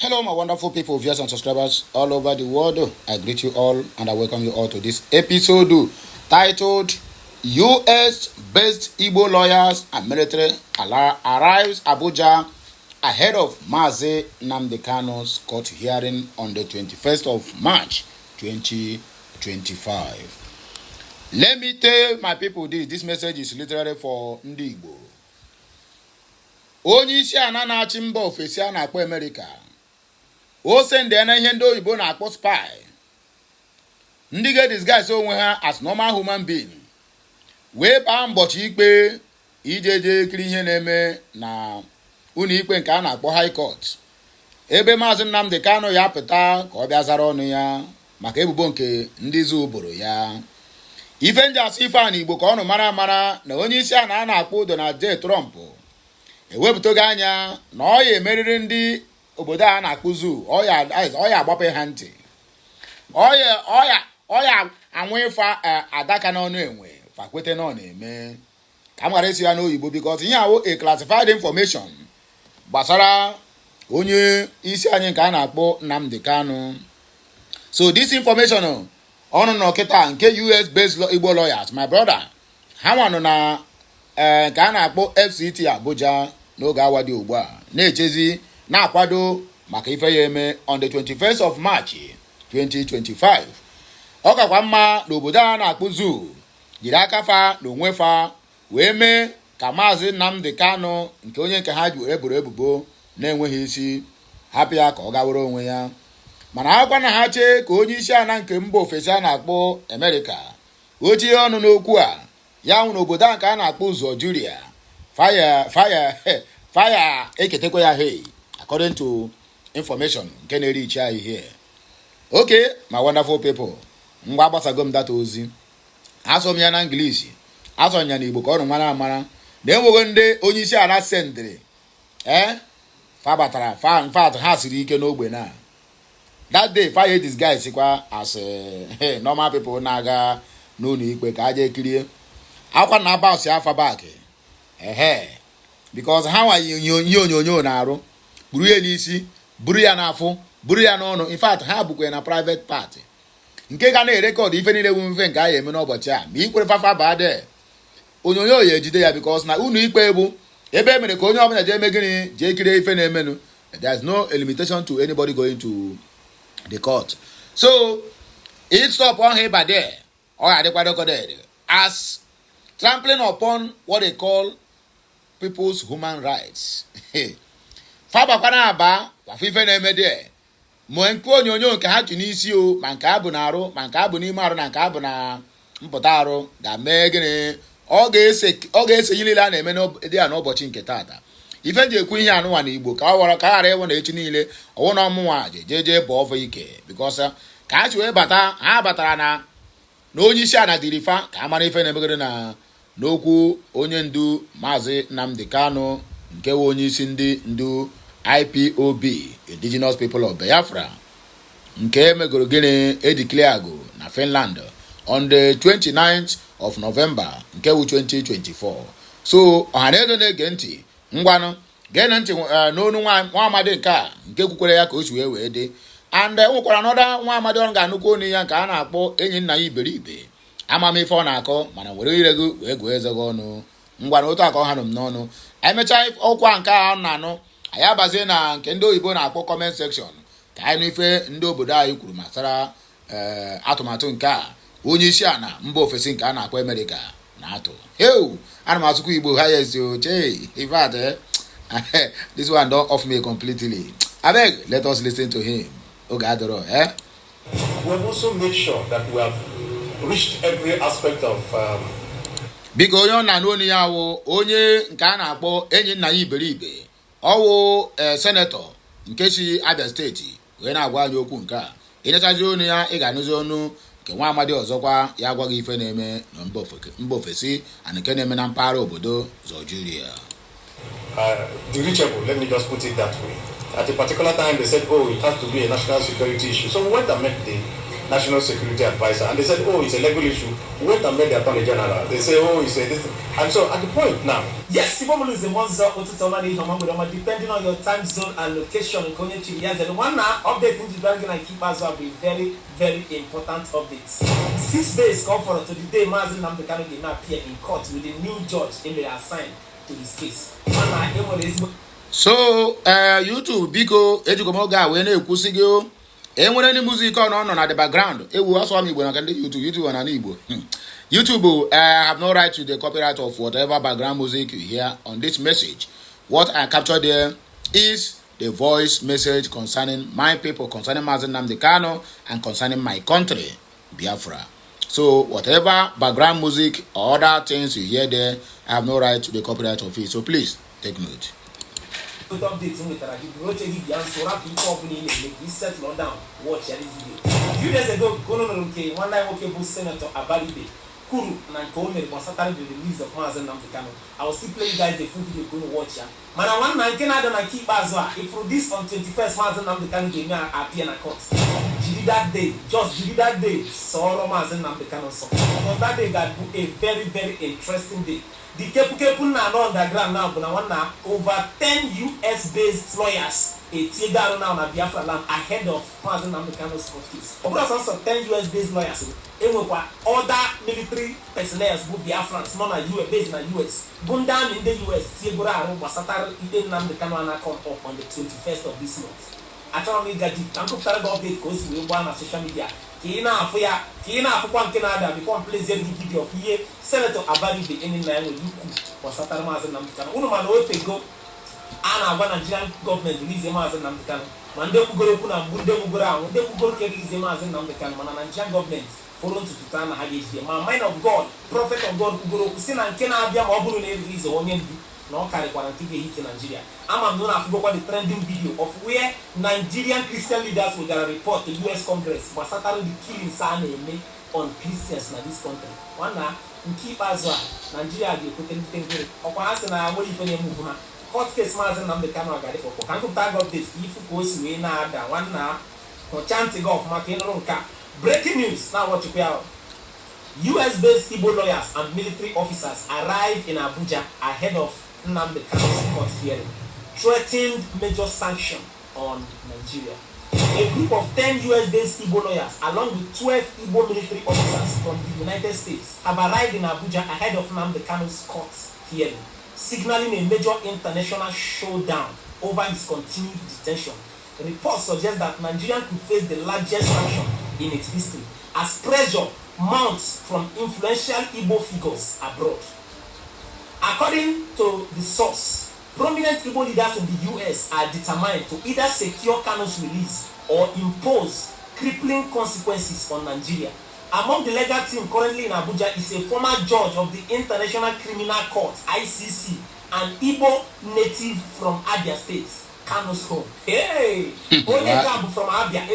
Hello, my wonderful people, viewers and subscribers all over the world. I greet you all and I welcome you all to this episode titled US-based Igbo lawyers and military arrives Abuja ahead of Mazi Nnamdi Kanu's court hearing on the 21st of March 2025. Let me tell my people this message is literally for Ndi Igbo. Onye isi ana na-achị mba ofesi a na-akpọ America o send na ihe ndị oyibo na-akpọ spy ndị ga-disguise onwe ha as normal human being wee baa mbọchị ikpe ijeje kiri ihe na-eme na ụlọ ikpe nke a na-akpọ high court ebe Maazị Nnamdi Kanu ya pụta ka ọ bịa zara ọnụ ya maka ebubo nke ndị zuboro ya. Ife nji asụ ife a n'Igbo ka ọnụ mara na onye isi a na-akpọ Donald J. Trump ewepụtaghị anya na ọ ya emeriri ndị obodo a na-akpụzu ọ ya agbapụ ha ntị ọ ya anwụ ịfa adaka n'ọnụ enwe fakwete na ọ na-eme ka m ghara isi ya n'oyibo because ihe awụ a classified information gbasara onye isi anyị nke a na-akpọ Nnamdi Kanu. So this information ọnụ nọ kịta nke US based Igbo lawyers my brother ha nwanụ na nke a na-akpọ FCT Abuja n'oge awa dị ugbu a na-echezi na-akwado maka ife ya eme on the 21st of March 2025. Ọ kakwa mma n'obodo a na-akpụzu jiri aka fa na onwe fa wee mee ka Maazị Nnamdi Kanu nke onye nke ha ji were boro ebubo na-enweghị isi hapụ ya ka ọ gawere onwe ya, mana akwa na ha chee ka onye isi ana nke mba ofesi a na-akpọ America o tinye ọnụ n'okwu a ya nwụ n'obodo a nke a na-akpọ ụzọ Juria fire eketekwa ya hey according to information nke na-erichi anyị here. Okay, my wonderful people, mgbe agbasago m data ozi asọ m ya na English asọ ya na Igbo ka ọrụ mara amara na enweghị ndị onye isi ala sendịrị fa batara fa ha siri ike n'ogbe na that day fire disguise kwa as normal people na-aga n'ụlọ ikpe ka aje kirie akwa na bounce afa back because ha nwa ihe onyonyo na-arụ buru ya n'isi buru ya n'afọ buru ya n'ọnụ. In fact ha bụkwa na private party nke ga na-erekọd ife niile wu mfe nke a ya eme n'ụbọchị a ma ikwere fafa bade onyonyo ya ejide ya because na ụlọ ikpe bụ ebe emere ka onye ọbụla jee eme gịnị jee kirie ife na-emenụ. There is no limitation to anybody going to the court. So it stop on here by there or adekwa recorded as trampling upon what they call people's human rights. Fabakwana aba wafife na-eme there mo nke onyonyo nke ha ji n'isi o ma nke abụ na arụ ma nke abụ n'ime arụ na nke abụ na mpụta arụ ga-mee gịnị ọ ga-ese ihe niile a na-eme dị ya n'ụbọchị nke tata. Ife ji ekwu ihe anụnwa n'Igbo ka ọ wara ka ghara ịwụ na echi niile ọwụ na ọmụnwa jeje bụ ọfọ ike because ka ha si wee bata ha batara na onye isi ana dịrị fa ka a mara ife na-emegoro na n'okwu onye ndu Maazị Nnamdi Kanu nke wụ onye isi ndị ndu IPOB Indigenous People of Biafra nke megoro gịnị edeclareago na Finland on the 29th of November nke wụ 2024. So ọhaneze na-ege ntị ngwanụ gene ntị n'onu nwa amadi nke a nke kwukwere ya ka o si wee dị and nwekwara anọda nwa amadi ọrụ ga-anụkwu onu ya nke a na-akpọ enyi nna ya iberibe amamife ọ na-akọ mana were ire gị wee gụọ eze gị ọnụ. Ngwanụ otu aka ọ hanụ m n'ọnụ emechaa ọkwa nke a na-anụ anyị abazie na nke ndị oyibo na-akpọ comment section ka anyị nụ ife ndị obodo anyị kwuru gbasara atụmatụ nke a onye isi ana mba ofesi nke a na-akpọ America na-atụ. Ana m asụkwa Igbo ha yes oche in fact this one don't off me completely. Abeg let us listen to him. Oge adoro we have also made sure that we have reached every aspect of biko onye ọ na-anụ onu ya wụ onye nke a na-akpọ enyi nna ya iberibe ọwụ senetọ nke si Abia steeti wee na-agwa anyị okwu nke a ịnyechazi onu ya ị ga-anụzi ọnụ nke nwa amadi ọzọkwa ya agwaghị ife na-eme na mba ofesi and nke na-eme na mpaghara obodo Zojuria. The reachable, let me just put it that way. At a particular time they said, oh, it has to be a national security issue. So we went and met the national security advisor, and they said, oh, it's a legal issue. Wait and met the attorney general. They say, oh, it's a this. And so at the point now. Yes, Sibomulu is the one depending on your time zone and location in Konye Chilias. And one now update into Dragon and keep us will be very, very important updates. 6 days come for to the day Mazin Namdekano did not appear in court with a new judge in the assigned to his case. So, YouTube, Biko, Edukomoga, when you Kusigio, and when any music on at the background, it will also be when I can do YouTube and an Igbo. YouTube, I have no right to the copyright of whatever background music you hear on this message. What I captured there is the voice message concerning my people, concerning Mazen Namdekano, and concerning my country, Biafra. So, whatever background music or other things you hear there, I have no right to the copyright of it. So, please take note. Updates with settle down, watch this video. A few days ago, one night Senator Abaribe, Kuru, and Kone was Saturday the release of Mazen Namdekano. I will still play you guys the full video going to watch ya. Man, I want man can keep Bazwa. If for this on 21st Mazen Namdekano gave me appear in a court. That day, just that day, Soro Mazen Namdekano song. On that day, that a very, very interesting day. The Kepu na no underground now, but now over 10 US-based lawyers a Tiga now na Biafra land ahead of Mazen Namdekano's office. Over also 10 US-based lawyers, other military personnel who Biafrans, non US based in the US, Bundan in the US, Tiagura was Satar Iden Namdekano and come up on the 21st of this month. Actually, got the Tanko Tarago update because we want on social media. Kina Afukwan Canada become pleasant video of here. Senator Abaribe in line with Yuku was Satar Mazen Namdekano. Uno man go and one Nigerian government release the Mazen Namdekano. Mande Mugorokuna, Bunde Mugora, Munde Mugor release the Mazen Namdekano. Man, Nigerian government following to Tutana Hagis. My mind of God, prophet of God, Ugoro, Sin and Kenabia Moburu release the Omen. No carry quarantine hit in Nigeria. I'm known to go the trending video of where Nigerian Christian leaders will get a report to US Congress for Saturday the killing on Christians in this country. One now, in keep as well, Nigeria will put anything good. Or perhaps I will even move now. Court case Mazen Namdekano got it for Can't tag of this if you go away now, one now, or chance to go off Martin Ronka. Breaking news now, what you pay out. US-based Igbo lawyers and military officers arrived in Abuja ahead of Namdekano's court hearing, threatened major sanction on Nigeria. A group of 10 US-based Igbo lawyers, along with 12 Igbo military officers from the United States, have arrived in Abuja ahead of Namdekano's court hearing, signaling a major international showdown over his continued detention. Reports suggest that Nigeria could face the largest sanction in its history as pressure mounts from influential Igbo figures abroad. According to the source, prominent Igbo leaders in the US are determined to either secure Kano's release or impose crippling consequences on Nigeria. Among the legal team currently in Abuja is a former judge of the International Criminal Court, ICC, an Igbo native from Abia State, Kano's home. Hey! Only from Abia,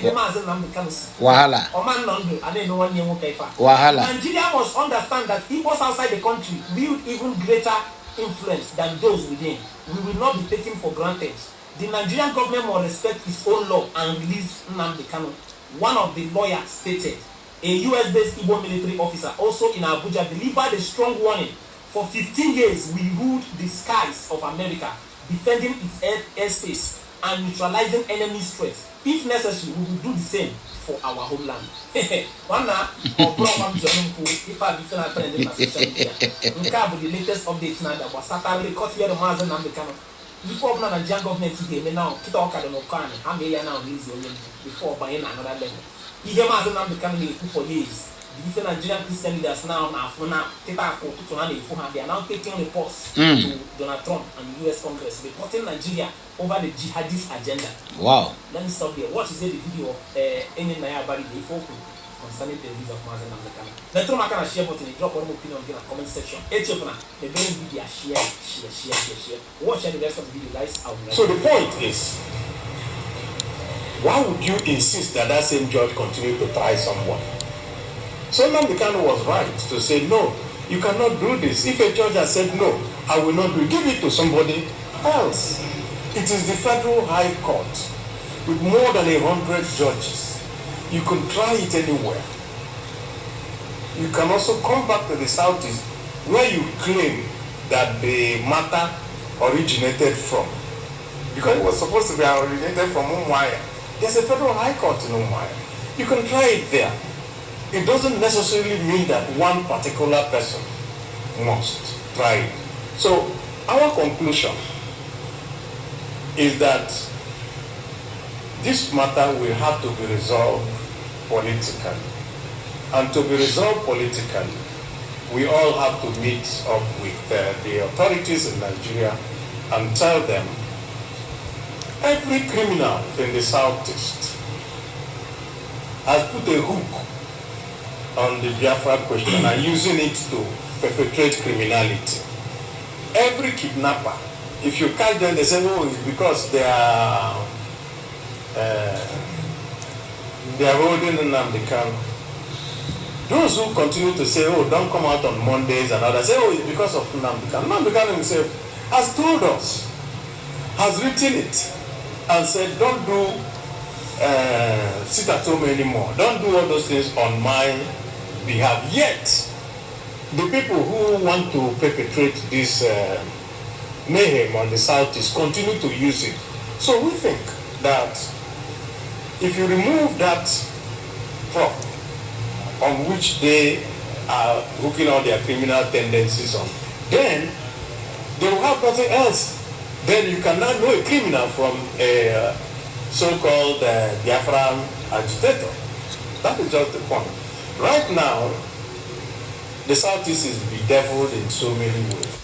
Wahala. Wahala. Nigeria must understand that Igbos outside the country wield even greater influence than those within. We will not be taken for granted. The Nigerian government must respect its own law and release Namdekano. One of the lawyers stated. A US-based Igbo military officer also in Abuja delivered a strong warning. For 15 years, we ruled the skies of America, defending its airspace and neutralizing enemy threats. If necessary, we will do the same for our homeland. One now, if I become a trend in social media, we have the latest updates now that was Saturday, caught here the Mazen Namdekano. Before the Nigerian government today, now, Kita Okada no Khan, I may now release your name before buying another level. He Mazen Namdekano for years. The different Nigerian Christian leaders now, for now, they are now taking reports to Donald Trump and the US Congress, reporting Nigeria over the jihadist agenda. Wow. Let me stop there. What is the video of any Naya Bari concerning the release of Mazen Namdekano? Let's not share button, drop one opinion in the comment section. Each of them, the very video, share. Watch the rest of the video, guys. So the point is, why would you insist that that same judge continue to try someone? So Namdekano was right to say, no, you cannot do this. If a judge has said, no, I will not do it, give it to somebody else. It is the Federal High Court with more than 100 judges. You can try it anywhere. You can also come back to the Southeast where you claim that the matter originated from. Because it was supposed to be originated from Umuahia. There's a federal high court in Umuahia. You can try it there. It doesn't necessarily mean that one particular person must try it. So our conclusion is that this matter will have to be resolved politically. And to be resolved politically, we all have to meet up with the authorities in Nigeria and tell them every criminal in the Southeast has put a hook on the Biafra question and using it to perpetrate criminality. Every kidnapper, if you catch them, they say, oh, it's because they are holding Nnamdi Kanu. Those who continue to say, oh, don't come out on Mondays and others, say, oh, it's because of Nnamdi Kanu. Nnamdi Kanu himself has told us, has written it, and said, don't do sit at home anymore. Don't do all those things on my behalf. Yet, the people who want to perpetrate this mayhem on the Southeast continue to use it. So we think that if you remove that prop on which they are hooking all their criminal tendencies on, then they will have nothing else. Then you cannot know a criminal from a so-called Biafran agitator. That is just the point. Right now, the Southeast is bedeviled in so many ways.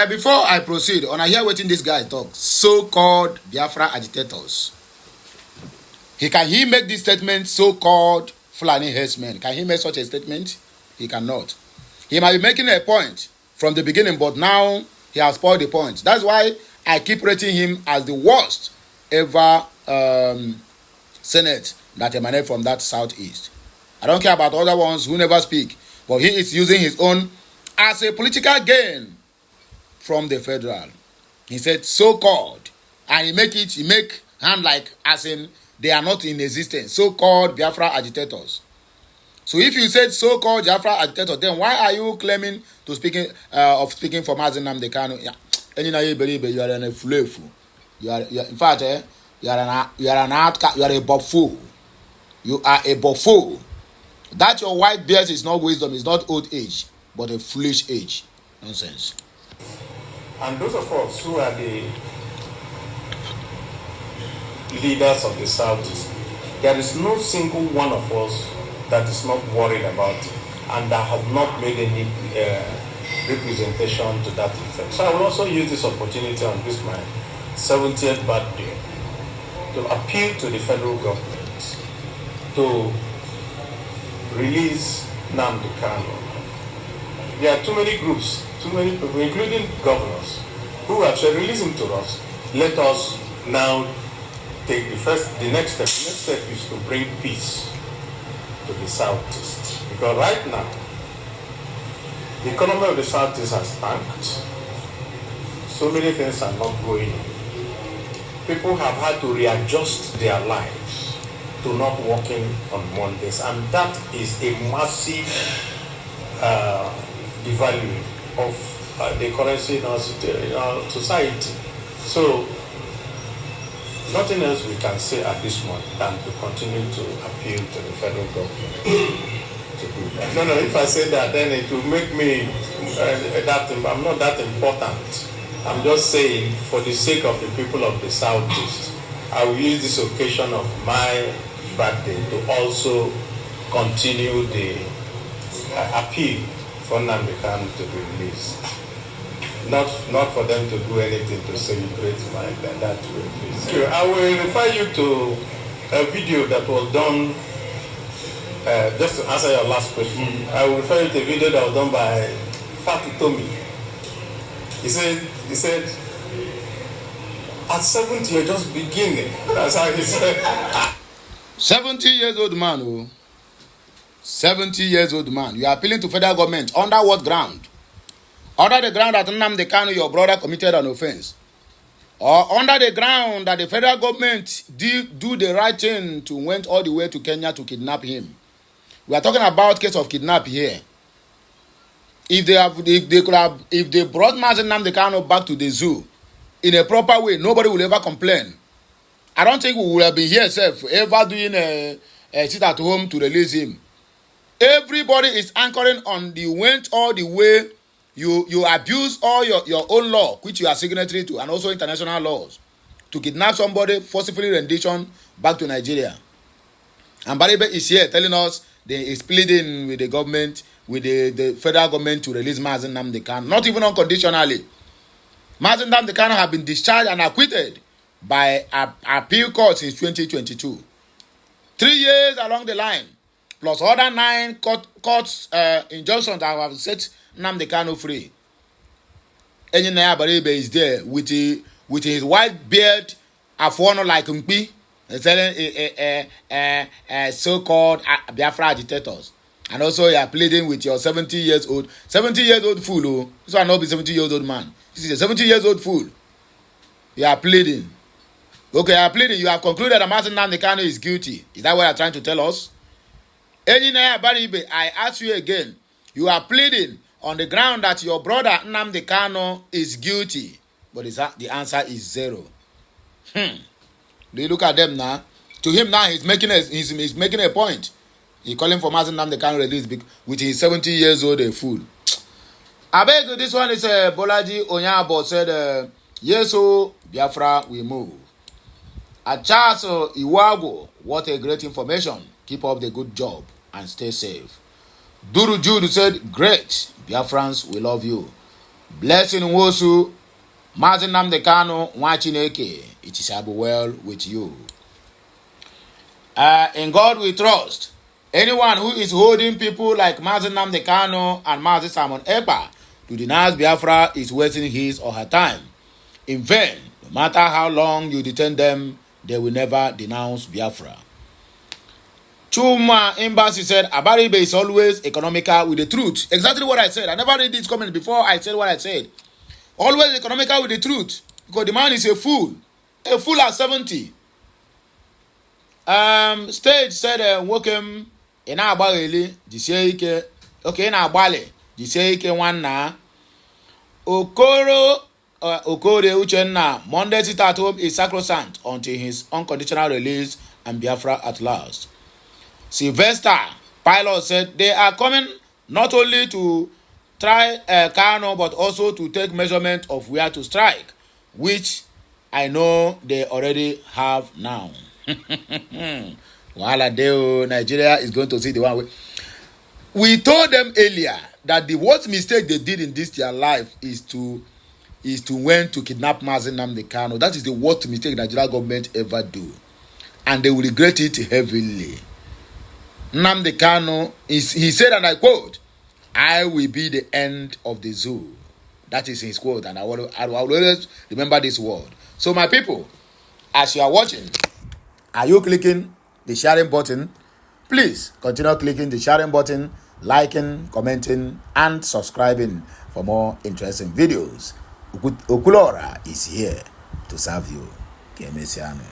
Before I proceed, on I hear what this guy talk, so-called Biafra agitators. Can he make this statement, so-called Fulani herdsmen? Can he make such a statement? He cannot. He might be making a point from the beginning, but now he has spoiled the point. That's why I keep rating him as the worst ever Senate that emanated from that Southeast. I don't care about other ones who never speak, but he is using his own as a political gain from the federal. He said so-called, and he make hand like as in they are not in existence. So-called Biafra agitators. So if you said so-called Biafra agitators, then why are you claiming to speaking for Mazen Nnamdi Kanu? Yeah. And you believe you are a fool. You are in fact you are an outcast. You are a buffo. You are a buffo. That your white beard is not wisdom, is not old age, but a foolish age. Nonsense. And those of us who are the leaders of the Southeast, there is no single one of us that is not worried about it and that have not made any representation to that effect. So I will also use this opportunity on this my 70th birthday to appeal to the federal government to release Nnamdi Kanu. There are too many groups, too many people, including governors, who have said, release him to us. Let us now take the next step. The next step is to bring peace to the Southeast. Because right now, the economy of the Southeast has tanked. So many things are not going. People have had to readjust their lives to not working on Mondays, and that is a massive devaluing of the currency in our society. So nothing else we can say at this moment than to continue to appeal to the federal government to do that. No, if I say that, then it will make me I'm not that important. I'm just saying, for the sake of the people of the Southeast, I will use this occasion of my birthday to also continue the appeal for Nnamdi Kanu to be released. Not for them to do anything to celebrate that way, please. I will refer you to a video that was done, just to answer your last question. I will refer you to a video that was done by Fatu Tomi. He said, at 70 you're just beginning. That's how he said. 70 years old man, oh. 70 years old man. You are appealing to federal government. Under what ground? Under the ground that Nnamdi Kanu, your brother, committed an offense. or under the ground that the federal government do the right thing to went all the way to Kenya to kidnap him. We are talking about case of kidnap here. If they brought Mazen Nnamdi Kanu back to the zoo in a proper way, nobody will ever complain. I don't think we would have been here ever doing a sit at home to release him. Everybody is anchoring on the went all the way. You abuse all your own law, which you are signatory to, and also international laws, to kidnap somebody, forcibly rendition back to Nigeria. And Baribe is here telling us they is pleading with the government, with the federal government, to release Mazen Nnamdi Kanu, not even unconditionally. Mazen Nnamdi Kanu have been discharged and acquitted by appeal court since 2022. 3 years along the line, plus other 9 courts injunctions that have set Nnamdi Kanu free. Enyinnaya Baribe is there with his white beard, afono like Mpi, selling so-called Biafra agitators. And also you are pleading with your 70 years old fool. Oh, this will not be 70 years old man. This is a 70 years old fool. You are pleading. Okay, you are pleading. You have concluded that Mazen Nnamdi Kanu is guilty. Is that what you are trying to tell us? Enyinnaya Baribe, I ask you again. You are pleading on the ground that your brother Nnamdi Kanu is guilty. But the answer is 0. Do you look at them now? To him now, he's making a point. He's calling for Mazen Nnamdi Kanu release with his 70 years old a fool. I beg, this one is Bolaji Onyabo said, yes, so Biafra we move. Achaso Iwago, what a great information. Keep up the good job and stay safe. Duru Jude said, great, Biafrans, we love you. Blessing Wosu, Mazen Nnamdi Kanu, Nwachineke, it shall be well with you. In God we trust. Anyone who is holding people like Mazen Nnamdi Kanu and Mazi Simon Ekpa to denounce Biafra is wasting his or her time. In vain, no matter how long you detain them, they will never denounce Biafra. Chuma Embassy said, Abaribe is always economical with the truth. Exactly what I said. I never read this comment before I said what I said. Always economical with the truth. Because the man is a fool. A fool at 70. Stage said, Wokem, in Abalili, Jiseike, okay, in Abale, Jiseike one na. Okoro, Okore Uchenna, Monday sit at home is sacrosanct until his unconditional release and Biafra at last. Sylvester Pilot said they are coming not only to try Kanu but also to take measurement of where to strike, which I know they already have now. Nigeria is going to see the one way. We told them earlier that the worst mistake they did in this their life is to went to kidnap Mazen Nnamdi Kanu. That is the worst mistake Nigeria government ever do, and they will regret it heavily. Nnamdi Kanu he said, and I quote, "I will be the end of the zoo." That is his quote, and I will always remember this word. So my people, as you are watching, are you clicking the sharing button? Please continue clicking the sharing button, liking, commenting, and subscribing for more interesting videos. Okulora is here to serve you. Kemesiano.